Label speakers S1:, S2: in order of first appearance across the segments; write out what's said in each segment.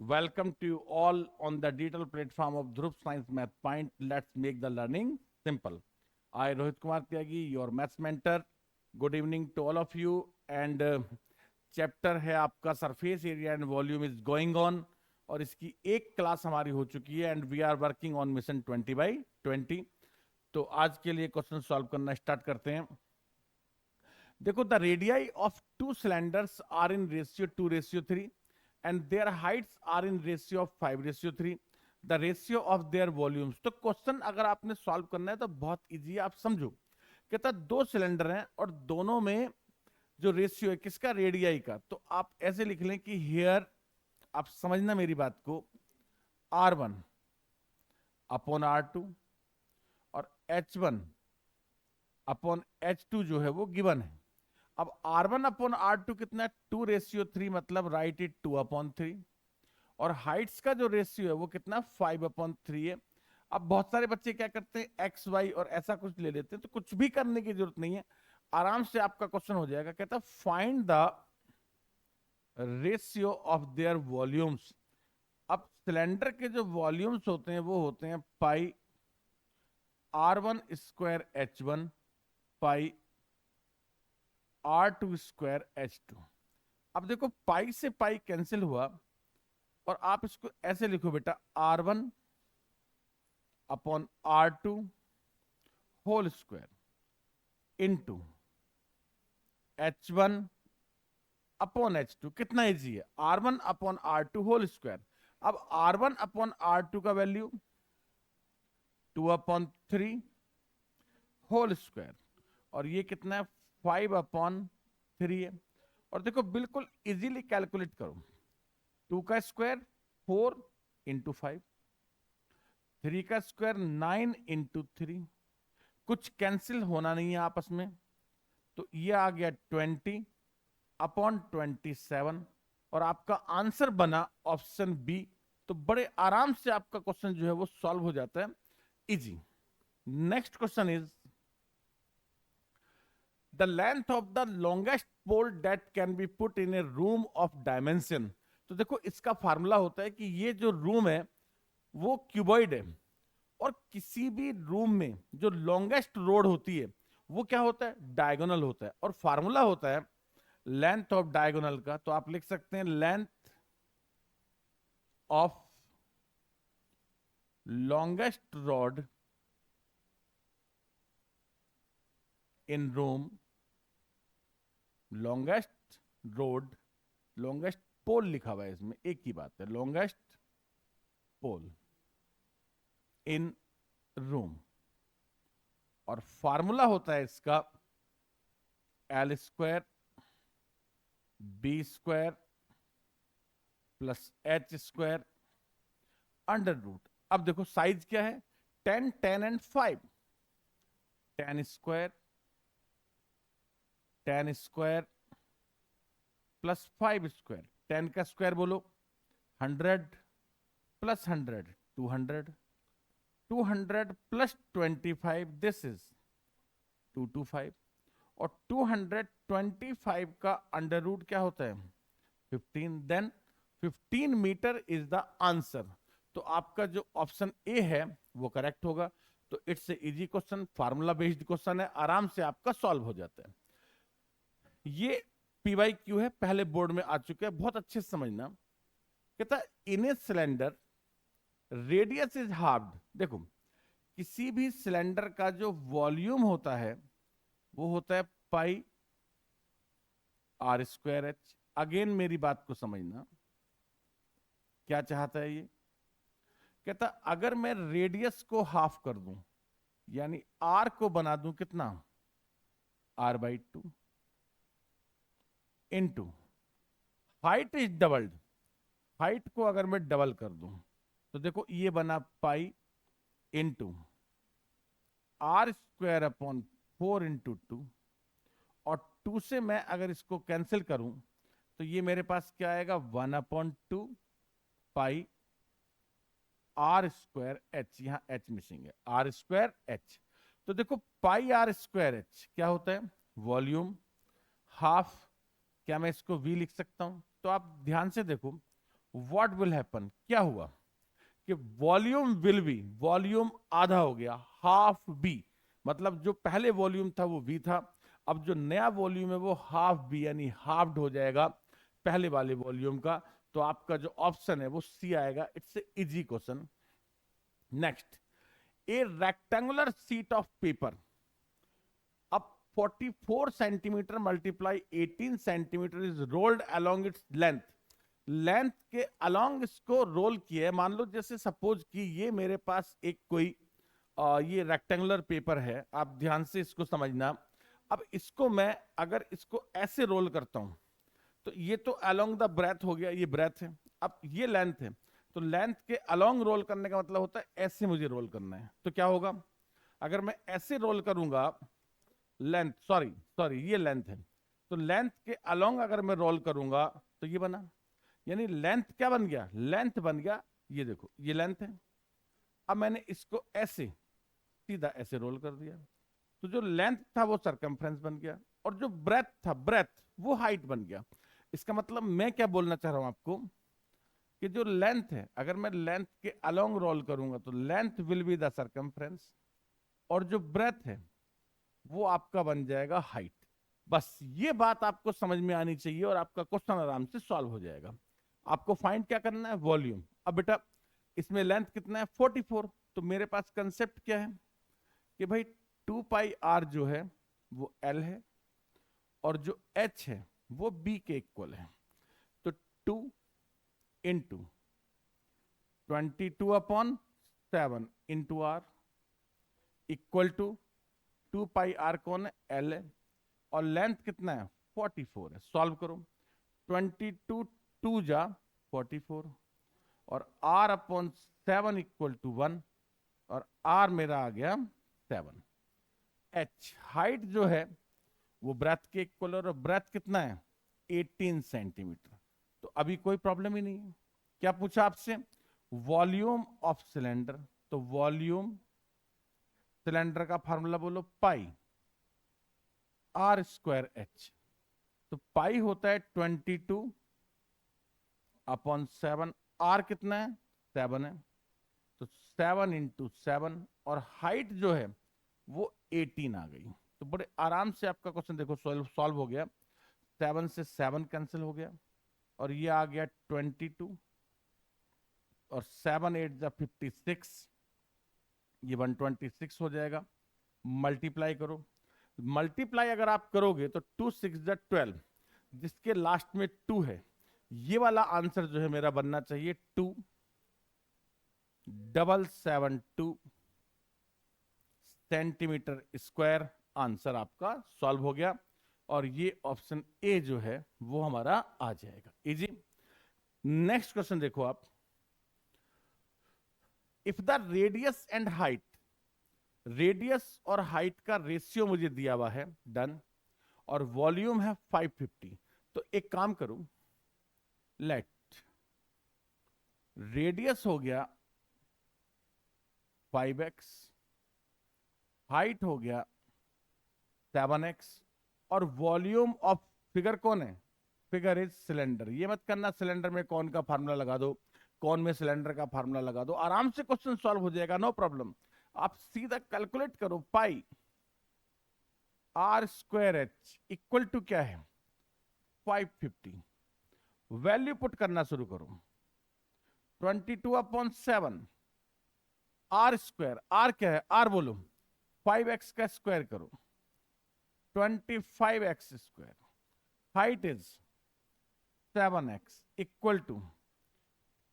S1: Welcome to you all on the digital platform of Dhruv Science Math Point. Let's make the learning simple. I, Rohit Kumar Tyagi, your maths mentor. Good evening to all of you. And chapter है आपका surface area and volume is going on और इसकी एक class हमारी हो चुकी है and we are working on mission 20/20। तो आज के लिए क्वेश्चन सॉल्व करना स्टार्ट करते हैं। देखो, the radii of two cylinders are in ratio 2:3 and their heights are in ratio of 5:3, the ratio of their volumes। तो क्वेश्चन अगर आपने सॉल्व करना है तो बहुत इजी है, आप समझो। कहता दो सिलेंडर हैं और दोनों में जो रेशियो है किसका, रेडियाई का। तो आप ऐसे लिख लें कि हियर, आप समझना मेरी बात को, R1 अपॉन R2 और H1 अपॉन H2 जो है वो गिवन है। अब R1 अपॉन R2 कितना है, 2:3, मतलब राइट इट 2/3। और हाइट्स का जो रेशियो है वो कितना, 5/3 है। अब बहुत सारे बच्चे क्या करते हैं, एक्स वाई और ऐसा कुछ ले लेते हैं, तो कुछ भी करने की जरूरत नहीं है, आराम से आपका क्वेश्चन हो जाएगा। कहता find the ratio of their volumes. अब सिलेंडर के जो वॉल्यूम्स होते हैं वो होते हैं पाई R1² H1 पाई R2² H2। अब देखो, पाई से पाई कैंसिल हुआ और आप इसको ऐसे लिखो बेटा, R1 upon R2 whole square into H1 upon H2। कितना इजी है, R1 upon R2 whole square. अब R1 अपॉन R2 का वैल्यू 2/3 होल स्क्वायर और ये कितना है, 5/3 है। और देखो बिल्कुल इजीली कैलकुलेट करो, 2 का स्क्वायर 4 इंटू 5, 3 का स्क्वायर 9 इंटू 3, कुछ कैंसिल होना नहीं है आपस में, तो ये आ गया 20/27 और आपका आंसर बना ऑप्शन बी। तो बड़े आराम से आपका क्वेश्चन जो है वो सॉल्व हो जाता है, easy. Next question is the length of the longest pole that can be put in a room of dimension. तो देखो, इसका फार्मूला होता है कि ये जो रूम है वो क्यूबॉइड है और किसी भी रूम में जो लॉन्गेस्ट रोड होती है वो क्या होता है, डायगोनल होता है। और फार्मूला होता है लेंथ ऑफ डायगोनल का, तो आप लिख सकते हैं length of longest rod in room, longest road, longest pole लिखा हुआ है इसमें, एक ही बात है, लॉन्गेस्ट पोल इन रूम। और फार्मूला होता है इसका L² B² plus H² under root. अब देखो साइज क्या है, 10 10 एंड 5, 10² 10² प्लस 5²। 10 का स्क्वायर बोलो 100 प्लस 100 200, 200 प्लस 25 दिस इज 225 और 225 का अंडर रूट क्या होता है, 15। Then 15 metre is the answer. तो आपका जो ऑप्शन ए है वो करेक्ट होगा। तो it's a easy question, formula based question है, आराम से आपका सॉल्व हो जाता है। ये PYQ है, पहले बोर्ड में आ चुके हैं, बहुत अच्छे से समझना। कहता in a cylinder radius is halved. देखो, किसी भी सिलेंडर का जो वॉल्यूम होता है वो होता है पाई R²H। अगेन मेरी बात को समझना, क्या चाहता है ये, कहता अगर मैं रेडियस को हाफ कर दूं, यानी R को बना दूं कितना, R/2 into height is doubled. Height को अगर मैं डबल कर दूं तो देखो ये बना पाई इंटू R²/4 इंटू 2, और 2 से मैं अगर इसको कैंसिल करूं तो ये मेरे पास क्या आएगा, 1/2 पाई R²H। यहां H मिसिंग है, R²H। तो देखो पाई R²H क्या होता है, वॉल्यूम हाफ। क्या मैं इसको V लिख सकता हूं, तो आप ध्यान से देखो, व्हाट विल हैपन, क्या हुआ कि वॉल्यूम विल बी, वॉल्यूम आधा हो गया, हाफ बी, मतलब जो पहले वॉल्यूम था वो वी था, अब जो नया वॉल्यूम है वो हाफ बी यानी हाफ्ड हो जाएगा पहले वाले वॉल्यूम का। तो आपका जो ऑप्शन है वो सी आएगा। It's a easy question. Next, A rectangular sheet of paper अब 44 centimetre multiply 18 centimetre is rolled along its length. Length के अलोंग इसको रोल किया है। मान लो जैसे सपोज कि ये मेरे पास एक कोई ये रेक्टेंगुलर पेपर है, आप ध्यान से इसको समझना। अब इसको मैं अगर इसको ऐसे रोल करता हूं तो ये तो अलोंग द ब्रेथ हो गया, ये ब्रेथ है। अब ये लेंथ है, तो लेंथ के अलोंग रोल करने का मतलब होता है ऐसे मुझे रोल करना है। तो क्या होगा, अगर मैं ऐसे रोल करूंगा, लेंथ सॉरी सॉरी ये लेंथ है, तो लेंथ के अलोंग अगर मैं रोल करूंगा तो ये बना, यानी लेंथ क्या बन गया, लेंथ बन गया, ये देखो ये लेंथ है। अब मैंने इसको ऐसे सीधा ऐसे रोल कर दिया, तो जो लेंथ था वो सरकमफ्रेंस बन गया, और जो ब्रेथ था ब्रेथ वो हाइट बन गया। इसका मतलब मैं क्या बोलना चाह रहा हूं आपको कि जो लेंथ है, अगर मैं लेंथ के अलोंग रोल करूंगा तो length will be the circumference, और जो ब्रेथ है वो आपका बन जाएगा हाइट। बस ये बात आपको समझ में आनी चाहिए और आपका क्वेश्चन आराम से सॉल्व हो जाएगा। आपको फाइंड क्या करना है, वॉल्यूम। अब बेटा इसमें लेंथ कितना है 44, तो मेरे पास कंसेप्ट क्या है कि भाई 2 पाई आर जो है वो एल है, और जो एच है वो बी के इक्वल है। तो 2 into 22/7 into R equal to 2 pi R कौन है, एल है, और लेंथ कितना है 44 है। सॉल्व करो, 22 2 जा 44, और r अपॉन 7 इक्वल टू 1, और r मेरा आ गया 7। h हाइट जो है वो ब्रेथ के इक्वल, और ब्रेथ कितना है 18 सेंटीमीटर। तो अभी कोई प्रॉब्लम ही नहीं है। क्या पूछा आपसे, वॉल्यूम ऑफ सिलेंडर, तो वॉल्यूम सिलेंडर का फार्मूला बोलो पाई आर स्क्वायर एच। तो पाई होता है 22/7, आर कितना है 7 है, तो 7 इंटू 7, और हाइट जो है वो 18 आ गई। तो बड़े आराम से आपका क्वेश्चन देखो सॉल्व हो गया। 7 से 7 कैंसिल हो गया, और ये आ गया 22, और 7 8 जा 56, ये 126 हो जाएगा। मल्टीप्लाई करो, मल्टीप्लाई अगर आप करोगे तो 2 6 जा 12, जिसके लास्ट में 2 है, ये वाला आंसर जो है मेरा बनना चाहिए 2772 सेंटीमीटर स्क्वायर। आंसर आपका सॉल्व हो गया, और ये ऑप्शन ए जो है वो हमारा आ जाएगा। इजी। नेक्स्ट क्वेश्चन देखो आप, if the radius and height, radius और हाइट का रेशियो मुझे दिया हुआ है, डन, और वॉल्यूम है 550। तो एक काम करूं, लेट रेडियस हो गया 5x, हाइट हो गया 7x, और वॉल्यूम ऑफ फिगर कौन है, फिगर इज सिलेंडर। ये मत करना सिलेंडर में कौन का फार्मूला लगा दो, कौन में सिलेंडर का फार्मूला लगा दो, आराम से क्वेश्चन सॉल्व हो जाएगा, नो प्रॉब्लम। आप सीधा कैलकुलेट करो, pi r square h equal to क्या है 550। वैल्यू पुट करना शुरू करो, 22/7, आर स्क्वायर, आर क्या है, आर बोलो, 5x का स्क्वायर करो, 25x square, height is 7x equal to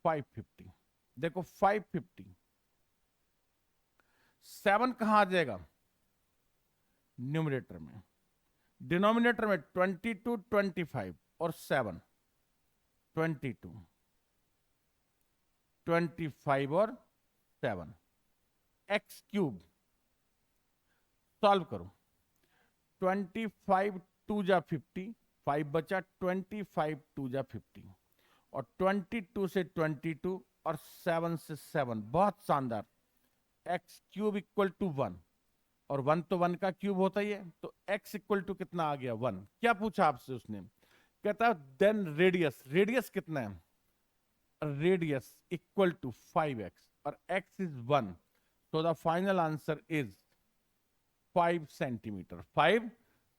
S1: 550। देखो 550, 7 कहां आ जाएगा न्यूमरेटर में, डिनोमिनेटर में 22 25 और 7 22 25 और 7, एक्स क्यूब। सॉल्व करो, 25 2 जा 50, 5 बचा, 25 2 जा 50, और 22 से 22 और 7 से 7, बहुत शानदार। एक्स क्यूब इक्वल टू 1, और 1 तो 1 का क्यूब होता ही है, तो x इक्वल टू कितना आ गया 1। क्या पूछा आपसे उसने, कहता है देन रेडियस, रेडियस कितना है radius equal to 5x or x is 1, so the final answer is 5 centimetre. 5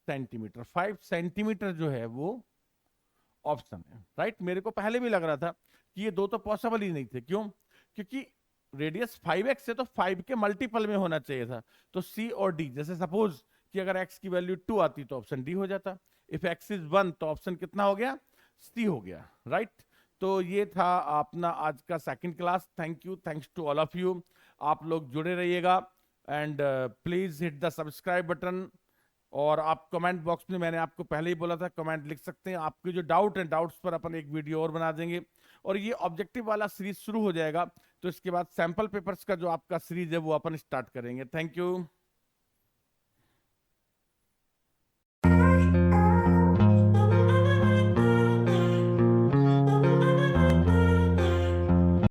S1: centimetre, 5 centimetre जो है वो ऑप्शन है, राइट। मेरे को पहले भी लग रहा था कि ये दो तो पॉसिबल ही नहीं थे। क्यों? क्योंकि रेडियस 5x है तो 5 के मल्टीपल में होना चाहिए था। तो C और D, जैसे सपोज कि अगर x की वैल्यू 2 आती तो ऑप्शन D हो जाता। इफ x इज 1 तो ऑप्शन कितना हो गया? C हो गया, राइट। तो ये था अपना आज का second class. Thank you, thanks to all of you. आप लोग जुड़े रहिएगा and please hit the subscribe button. और आप कमेंट बॉक्स में, मैंने आपको पहले ही बोला था, कमेंट लिख सकते हैं। आपके जो डाउट है, डाउट्स पर अपन एक वीडियो और बना देंगे। और ये ऑब्जेक्टिव वाला सीरीज शुरू हो जाएगा तो इसके बाद सैंपल पेपर्स का जो आपका सीरीज है वो अपन स्टार्ट करेंगे। Thank you.